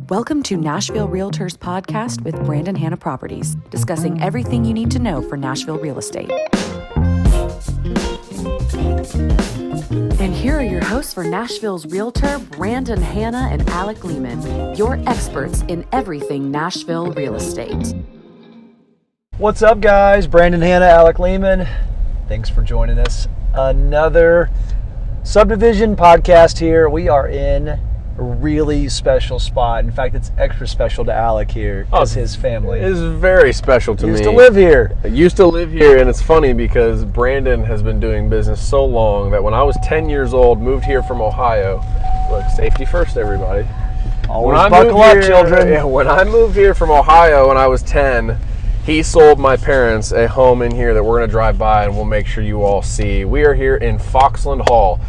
Welcome to Nashville Realtors podcast with Brandon Hanna Properties, discussing everything you need to know for Nashville real estate. And here are your hosts for Nashville's Realtor, Brandon Hanna and Alec Lehman, your experts in everything Nashville real estate. What's up, guys? Brandon Hanna, Alec Lehman. Thanks for joining us. Another subdivision podcast here. We are in a really special spot. In fact, it's extra special to Alec here because his family is very special to me. Used to live here. I used to live here, and it's funny because Brandon has been doing business so long that when I was 10 years old, moved here from Ohio. Look, safety first, everybody. Always buckle up, children. Yeah, when I moved here from Ohio when I was 10, he sold my parents a home in here that we're going to drive by and we'll make sure you all see. We are here in Foxland Hall,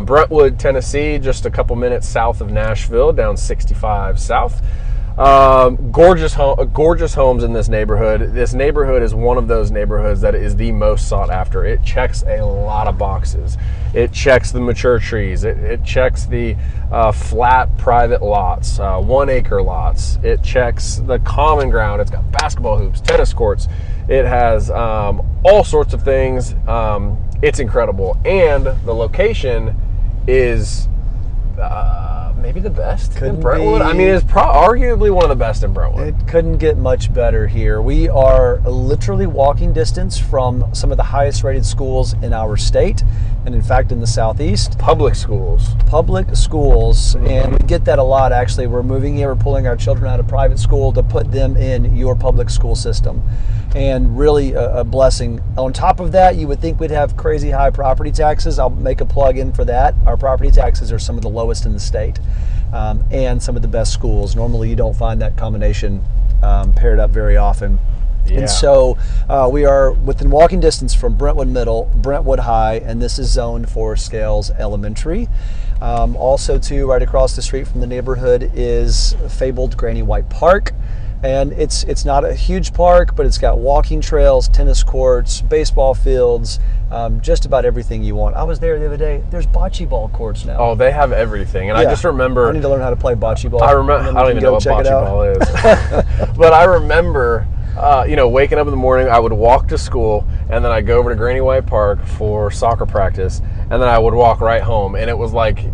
Brentwood, Tennessee, just a couple minutes south of Nashville, down 65 south. Gorgeous homes in this neighborhood. This neighborhood is one of those neighborhoods that is the most sought after. It checks a lot of boxes. It checks the mature trees. It checks the flat private lots, 1 acre lots. It checks the common ground. It's got basketball hoops, tennis courts. It has all sorts of things. It's incredible. And the location is maybe the best in Brentwood. I mean, it's arguably one of the best in Brentwood. It couldn't get much better here. We are literally walking distance from some of the highest rated schools in our state, and in fact in the Southeast. Public schools. Mm-hmm. And we get that a lot, actually. We're moving here, we're pulling our children out of private school to put them in your public school system. And really a blessing. On top of that, you would think we'd have crazy high property taxes. I'll make a plug in for that. Our property taxes are some of the lowest in the state, and some of the best schools. Normally you don't find that combination paired up very often. Yeah. And so we are within walking distance from Brentwood Middle, Brentwood High, and this is zoned for Scales Elementary. Also, too, right across the street from the neighborhood is fabled Granny White Park. And it's not a huge park, but it's got walking trails, tennis courts, baseball fields, just about everything you want. I was there the other day. There's bocce ball courts now. Oh, they have everything. And yeah. I just remember... I need to learn how to play bocce ball. I don't even know what bocce ball is. But I remember... waking up in the morning, I would walk to school, and then I'd go over to Granny White Park for soccer practice, and then I would walk right home, and it was like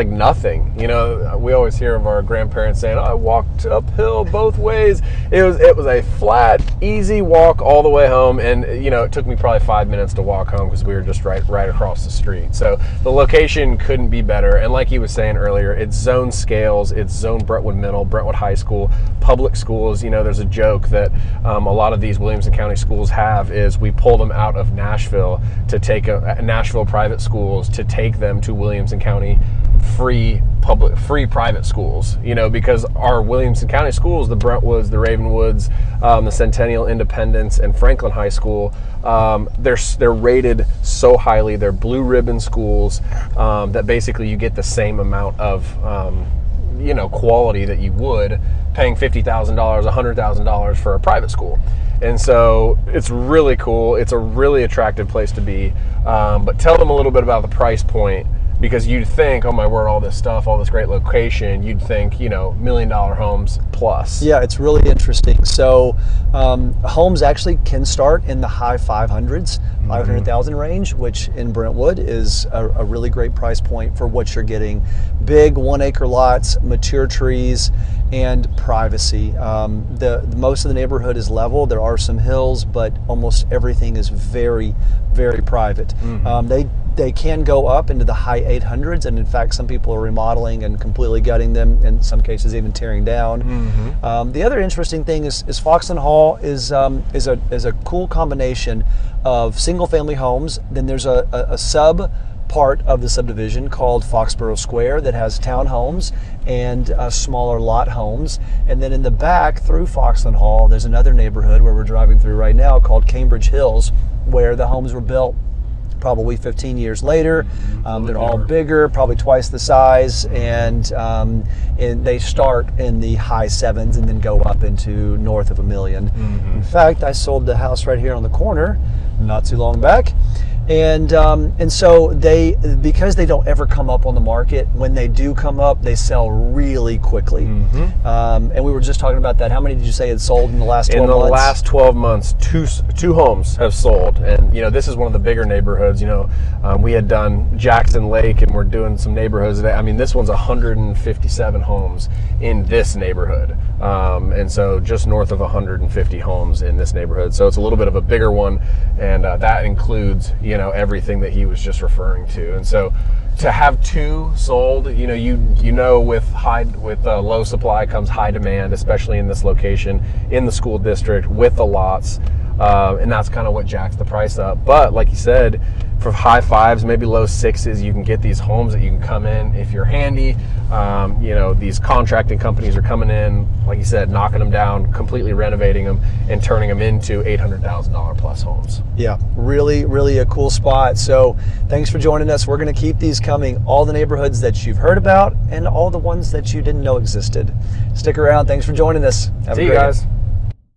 nothing. We always hear of our grandparents saying, I walked uphill both ways. It was a flat, easy walk all the way home, and it took me probably 5 minutes to walk home because we were just right across the street. So the location couldn't be better, and like he was saying earlier, it's zone Scales, it's zone Brentwood Middle, Brentwood High School, public schools. There's a joke that a lot of these Williamson County schools have is we pull them out of Nashville to take Nashville private schools to take them to Williamson County free private schools, because our Williamson County schools, the Brentwoods, the Ravenwoods, the Centennial, Independence, and Franklin High School, they're rated so highly. They're blue ribbon schools that basically you get the same amount of quality that you would paying $50,000, $100,000 for a private school. And so it's really cool. It's a really attractive place to be. But tell them a little bit about the price point, because you'd think, oh my word, all this stuff, all this great location, you'd think, $1 million homes plus. Yeah, it's really interesting. So homes actually can start in the high 500s, 500,000 range, which in Brentwood is a really great price point for what you're getting. Big 1 acre lots, mature trees, and privacy. Most of the neighborhood is level. There are some hills, but almost everything is very, very private. They can go up into the high 800s, and in fact some people are remodeling and completely gutting them, in some cases even tearing down. The other interesting thing is Foxland Hall is a cool combination of single family homes. Then there's a sub part of the subdivision called Foxborough Square that has townhomes and smaller lot homes. And then in the back through Foxland Hall, there's another neighborhood where we're driving through right now called Cambridge Hills, where the homes were built probably 15 years later. They're all bigger, probably twice the size, and they start in the high 7s and then go up into north of $1 million. In fact, I sold the house right here on the corner not too long back, And so because they don't ever come up on the market, when they do come up, they sell really quickly. And we were just talking about that. How many did you say had sold in the last 12 months? In the last 12 months, two homes have sold. And, this is one of the bigger neighborhoods. We had done Jackson Lake, and we're doing some neighborhoods today. I mean, this one's 157 homes in this neighborhood. And so just north of 150 homes in this neighborhood. So it's a little bit of a bigger one. And that includes, everything that he was just referring to. And so to have two sold, with low supply comes high demand, especially in this location, in the school district, with the lots. And that's kind of what jacks the price up. But like you said, for high fives, maybe low sixes, you can get these homes that you can come in if you're handy. These contracting companies are coming in, like you said, knocking them down, completely renovating them, and turning them into $800,000 plus homes. Yeah, really, really a cool spot. So thanks for joining us. We're going to keep these coming, all the neighborhoods that you've heard about and all the ones that you didn't know existed. Stick around. Thanks for joining us. See you guys.